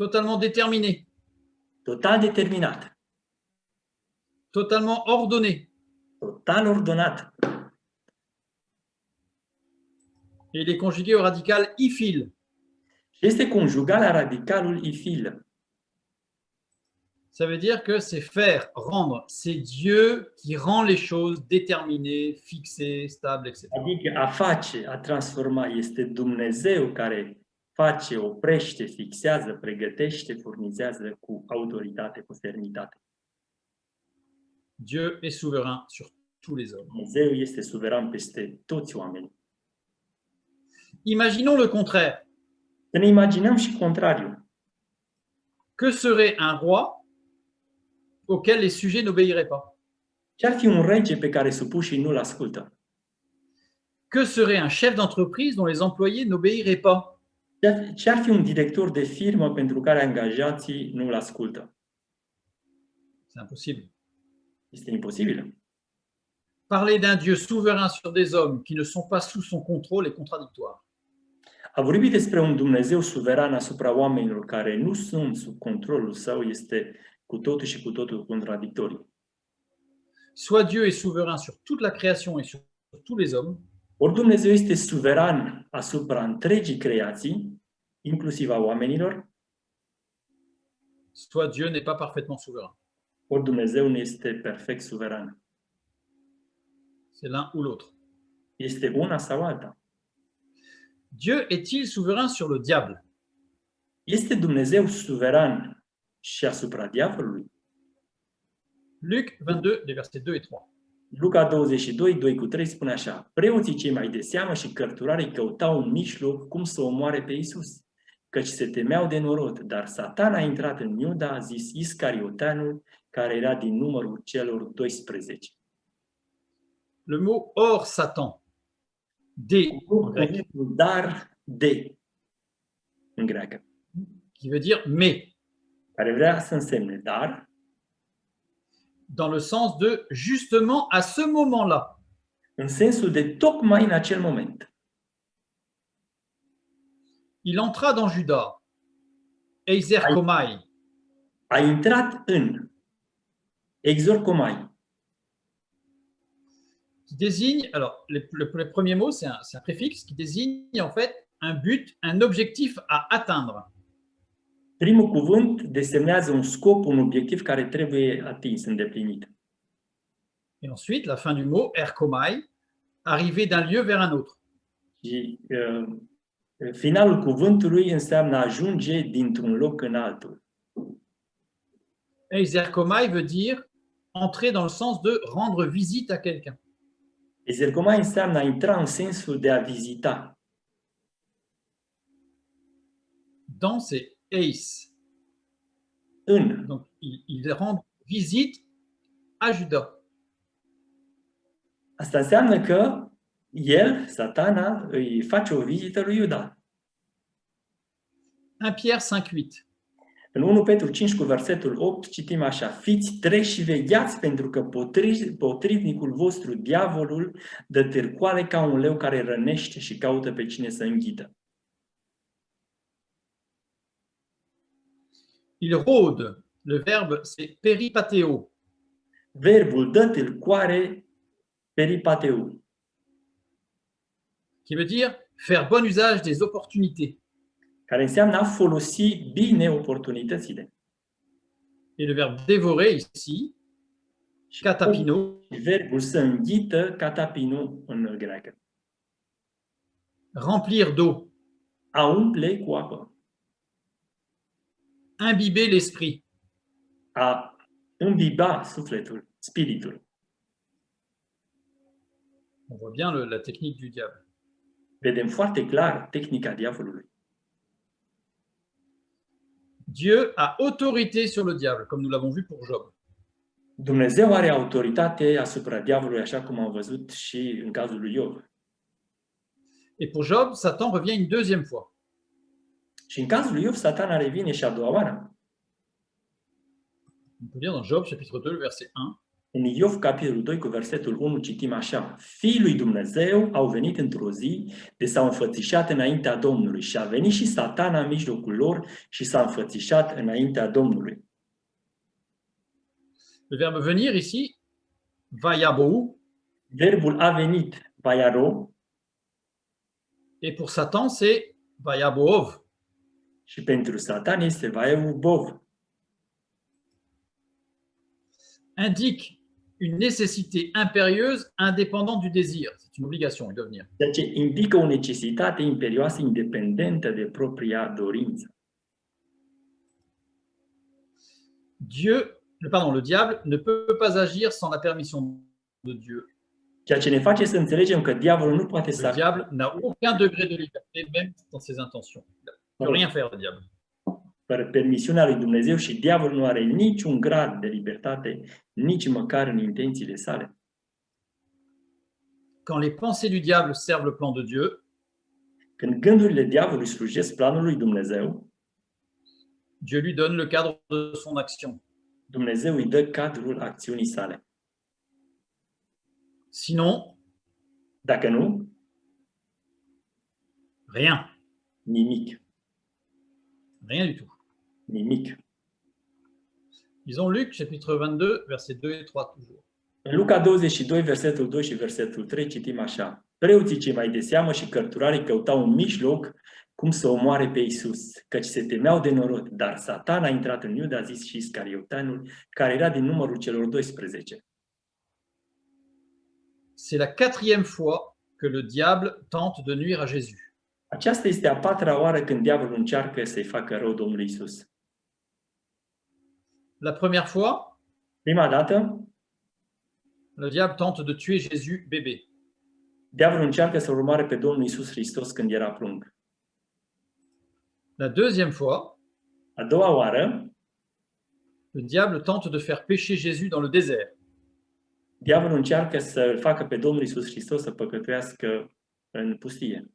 totalement déterminé, total determinat, totalement ordonné. total ordonat. Et il est conjugué au radical ifil. Și este conjugat la radicalul ifil. Ça veut dire que c'est faire, rendre. C'est Dieu qui rend les choses déterminées, fixées, stables, etc. Adică a face, a transforma, este Dumnezeu care face, oprește, fixează, pregătește, furnizează cu autoritate, cu fermitate. Dieu est souverain sur tous les hommes. Dumnezeu este suveran peste toți oamenii. Imaginons le contraire. Să ne imaginăm și contrariul. Que serait un roi auquel les sujets n'obéiraient pas? Ce-ar fi un rege pe care supușii nu-l ascultă? Que serait un chef d'entreprise dont les employés n'obéiraient pas? Ce-ar fi un director de firmă pentru care angajații nu-l ascultă? C'est impossible. Este imposibil. Parler d'un Dieu souverain sur des hommes qui ne sont pas sous son contrôle est contradictoire. A vorbi despre un Dumnezeu suveran asupra oamenilor care nu sunt sub controlul său este cu totul și cu totul contradictoriu. Soit Dieu est souverain sur toute la création et sur tous les hommes, Ori Dumnezeu este suveran asupra întregii creații, inclusiv a oamenilor, soit Dieu n'est pas parfaitement souverain. ori Dumnezeu nu este perfect suveran. C'est l'un ou l'autre. Este una sau alta. Dieu est-il souverain sur le diable? Este Dumnezeu suveran și asupra diavolului? Luc 22, les versets 2 et 3. Luca 22, 2-3 spune așa: preoții cei mai de seamă și cărturarii căutau un mijloc cum să omoare pe Iisus, căci se temeau de norod, dar Satan a intrat în Iuda, a zis Iscarioteanul, care era din numărul celor 12. Le mot hors Satan, D en grec, Dar de, în greacă, qui veut dire mais, care vrea să însemne dar, dans le sens de justement à ce moment-là. în sensul de tocmai în acel moment. Il entra dans Juda, Eizer Komai, A intrat în exorcomai, qui désigne, alors le premier mot c'est un préfixe qui désigne en fait un but, un objectif à atteindre. primul cuvânt desemnează un scop, un obiectiv care trebuie atins, îndeplinit. Et ensuite, la fin du mot, erkomai, arriver d'un lieu vers un autre. Și finalul cuvântului înseamnă ajunge dintr-un loc în altul. Eizer veut dire entrer dans le sens de rendre visite à quelqu'un. Exercomai înseamnă a intra în sensul de a vizita. Dans, c'est eis. În. Donc, il rend visite à Judas. Asta înseamnă că el, Satana, îi face o vizită lui Iuda. 1 Pierre 5,8. În 1 Petru 5 cu versetul 8 citim așa: fiți treji și vegheați, pentru că potrivnicul vostru, diavolul, dă târcoale ca un leu care rănește și caută pe cine să înghită. Il rôde. Le verbe, c'est peripateo. Verbul dă târcoare, peripateu, Qui veut dire faire bon usage des opportunités. care înseamnă a folosi bine oportunitățile. Et le verbe dévorer ici, katapino, Verbul să înghită, katapino în greacă. remplir d'eau, A umple cu apă, imbiber l'esprit, a îmbiba sufletul, spiritul. on voit bien la technique du diable. Vedem foarte clar tehnica diavolului. Dieu a autorité sur le diable, comme nous l'avons vu pour Job. Dumnezeu are autoritate asupra diavolului, așa cum am văzut și în cazul lui Iov. Et pour Job, Satan revient une deuxième fois. Și în cazul lui Iov, Satana revine și a doua oară. On peut lire dans Job, chapitre 2, verset 1. În Iov, capitolul 2, cu versetul 1, citim așa: Fiii lui Dumnezeu au venit într-o zi de s-au înfățișat înaintea Domnului și a venit și Satana în mijlocul lor și s-a înfățișat înaintea Domnului. Le verbe venir ici, vayabou, Verbul a venit, vaiaro, et pour Satan, c'est vayaboov. și pentru Satan este vaiabov. Indique une nécessité impérieuse indépendante du désir. C'est une obligation, il doit venir. Ceea ce indică o necesitate imperioasă independentă de propria dorință. Le diable ne peut pas agir sans la permission de Dieu. Ceea ce ne face să înțelegem că diavolul nu poate să Le diable n'a aucun degré de liberté, même dans ses intentions. Il ne peut rien faire, le diable. fără permisiunea lui Dumnezeu și diavolul nu are niciun grad de libertate, nici măcar în intențiile sale. Quand les pensées du diable servent le plan de Dieu, Când gândurile diavolului slujesc planul lui Dumnezeu, Dieu lui donne le cadre de son action. Dumnezeu îi dă cadrul acțiunii sale. Sinon, Dacă nu, rien. nimic. Rien du tout. Nimic. Lisons Luc, chapitre 22, versets 2 et 3 toujours. În Luca 22, versetul 2 și versetul 3, citim așa: Preoții cei mai de seamă și cărturarii căutau un mijloc cum să omoare pe Iisus, căci se temeau de norod, dar Satan a intrat în Iuda, a zis și Iscarioteanul, care era din numărul celor 12. C'est la quatrième fois que le diable tente de nuire à Jésus. Aceasta este a patra oară când diavolul încearcă să-i facă rău Domnului Iisus. La première fois, Prima dată, le diable tente de tuer Jésus bébé. diavolul încearcă să-L omoare pe Domnul Iisus Hristos când era plumb. La deuxième fois, A doua oară, le diable tente de faire pécher Jésus dans le désert. diavolul încearcă să-L facă pe Domnul Iisus Hristos să păcătuiască în pustie.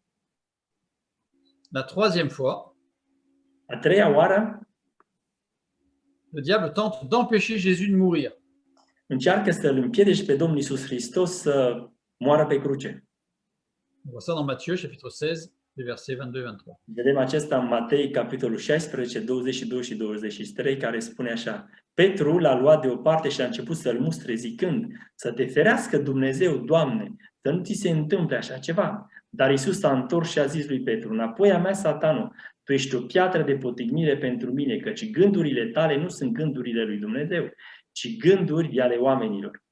La troisième fois, A treia oară, le diable tente d'empêcher Jésus de mourir. încearcă să-L împiedice pe Domnul Iisus Hristos să moară pe cruce. On voit ça dans Matthieu, chapitre 16, les versets 22-23. Vedem acesta în Matei, capitolul 16, 22 și 23, care spune așa: Petru l-a luat deoparte și a început să-l mustre zicând: Să te ferească Dumnezeu, Doamne, să nu ți se întâmple așa ceva. Dar Iisus s-a întors și a zis lui Petru: Înapoi a mea, Satano, tu ești o piatră de potignire pentru mine, căci gândurile tale nu sunt gândurile lui Dumnezeu, ci gânduri ale oamenilor.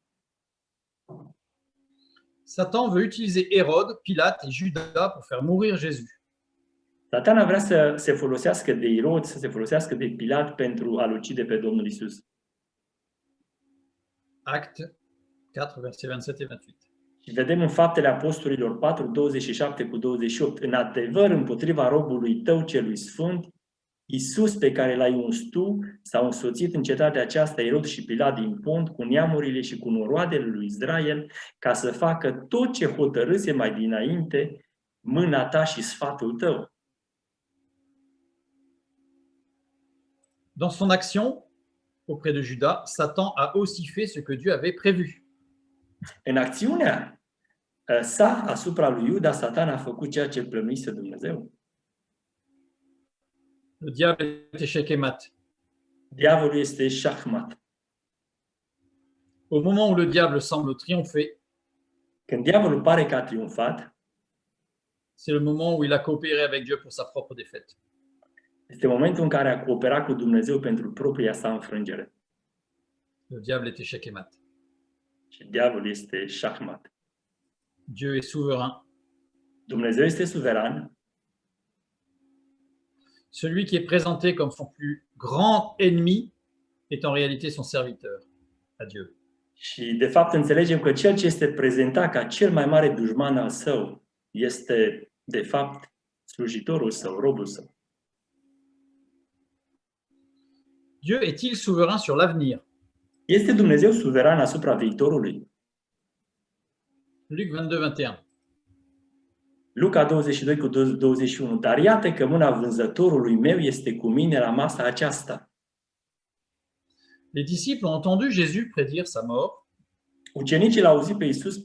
Satan veut utiliser Hérode, Pilate et Judas pour faire mourir Jésus. Satana vrea să se folosească de Irod, să se folosească de Pilat pentru a-L ucide pe Domnul Iisus. Acte 4, versets 27 et 28. Și vedem în Faptele Apostolilor 4, 27 cu 28. În adevăr, împotriva robului tău celui sfânt, Iisus pe care l-ai uns tu, s-au însoțit în cetatea aceasta Irod și Pilat din Pont cu neamurile și cu noroadele lui Israel, ca să facă tot ce hotărâse mai dinainte mâna ta și sfatul tău. Dans son action auprès de Judas, Satan a aussi fait ce que Dieu avait prévu. În acțiunea sa asupra lui Iuda, Satan a făcut ceea ce plănuise Dumnezeu. Le diable est échec et mat. Diavolul este șahmat. Au moment où le diable semble triompher, Când diavolul pare că a triumfat, c'est le moment où il a coopéré avec Dieu pour sa propre défaite. este momentul în care a cooperat cu Dumnezeu pentru propria sa înfrângere. Le diable est échec et mat. Și diavolul este șahmat. Dieu est souverain. Dumnezeu este suveran. Celui qui est présenté comme son plus grand ennemi est en réalité son serviteur à Dieu. Și de fapt înțelegem că cel ce este prezentat ca cel mai mare dușman al său este de fapt slujitorul său, robul său. Dieu est-il souverain sur l'avenir? Este Dumnezeu suveran asupra viitorului? Luc 22-21. Luca 22 cu 21. Dar iată că mâna vânzătorului meu este cu mine la masa aceasta. Les disciples ont entendu Jésus prédire sa mort Ucenicii l-au auzit pe Iisus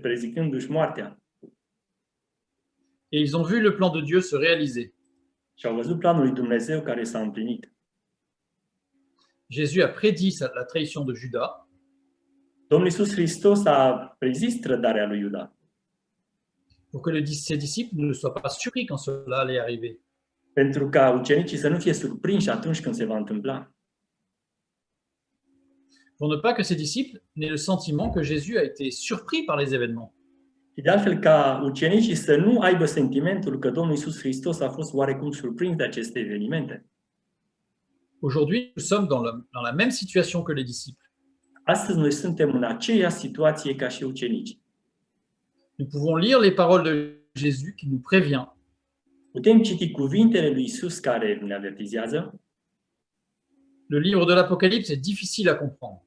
prezicându-și moartea et ils ont vu le plan de Dieu se réaliser. și au văzut planul lui Dumnezeu care s-a împlinit. Jésus a prédit la trahison de Judas. Domnul Iisus Hristos a prezis trădarea lui Iuda, pour que ses disciples ne soient pas surpris quand cela allait arriver. pentru ca ucenicii să nu fie surprinși atunci când se va întâmpla. Pour ne pas que ses disciples n'aient le sentiment que Jésus a été surpris par les événements. Și de altfel ca ucenicii să nu aibă sentimentul că Domnul Iisus Hristos a fost oarecum surprins de aceste evenimente. Aujourd'hui, nous sommes dans la même situation que les disciples. Astăzi noi suntem în aceeași situație ca și ucenicii. Nous pouvons lire les paroles de Jésus qui nous prévient. Putem citi cuvintele lui Iisus care ne avertizează. Le livre de l'Apocalypse est difficile à comprendre.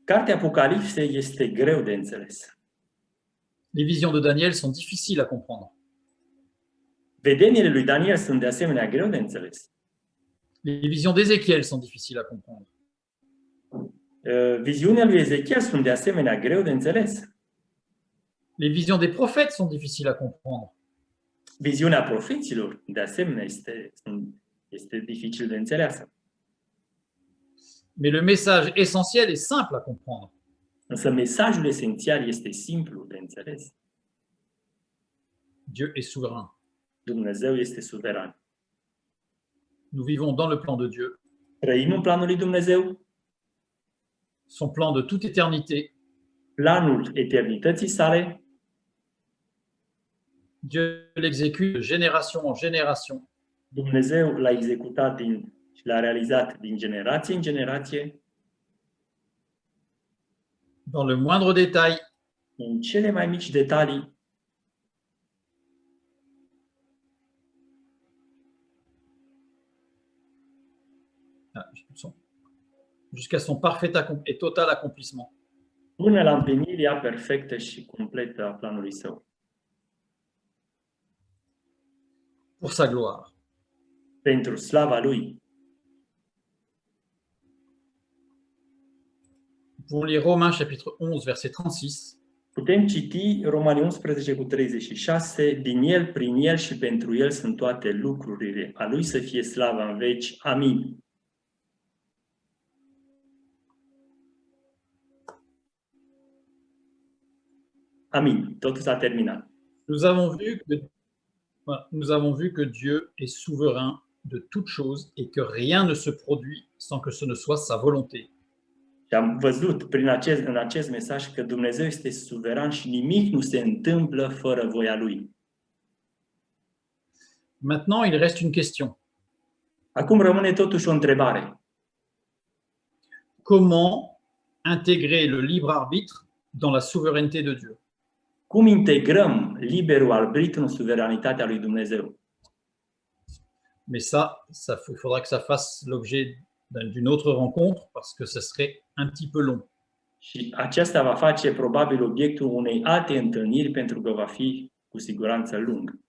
Cartea Apocalipsei este greu de înțeles. Les visions de Daniel sont difficiles à comprendre. Vedeniile lui Daniel sunt de asemenea greu de înțeles. Les visions d'Ézéchiel sont difficiles à comprendre. Viziunea lui Ezechiel sunt de asemenea greu de înțeles. Les visions des prophètes sont difficiles à comprendre. Viziunea profeților, de asemenea, este dificil de înțeles. Mais le message essentiel est simple à comprendre. Însă mesajul esențial este simplu de înțeles. Dieu est souverain. Dumnezeu este suveran. Nous vivons dans le plan de Dieu, Trăim în planul lui Dumnezeu, son plan de toute éternité. planul eternității sale. Dieu l'exécute de génération en génération. Dumnezeu l-a executat și l-a realizat din generație în generație, Dans le moindre détail, în cele mai mici detalii, jusqu'à son parfait et total accomplissement. până la împlinirea perfectă și completă a planului său, Pour sa gloire. pentru slava lui. Nous pouvons lire Romains chapitre 11, verset 36. Putem citi Romani 11 cu 36, din el, prin el și pentru el sunt toate lucrurile. A lui să fie slava în veci. Amin. Amin. Totul s-a terminat. Nous avons vu que Dieu est souverain de toutes choses et que rien ne se produit sans que ce ne soit sa volonté. Și am văzut în acest mesaj că Dumnezeu este suveran și nimic nu se întâmplă fără voia lui. Maintenant, il reste une question. Acum rămâne totuși o întrebare. Comment intégrer le libre arbitre dans la souveraineté de Dieu? Cum integrăm liberul arbitru în suveranitatea lui Dumnezeu? Mais il faudra que ça fasse l'objet d'une autre rencontre parce que ce serait un petit peu long. Și aceasta va face probabil obiectul unei alte întâlniri pentru că va fi cu siguranță lung.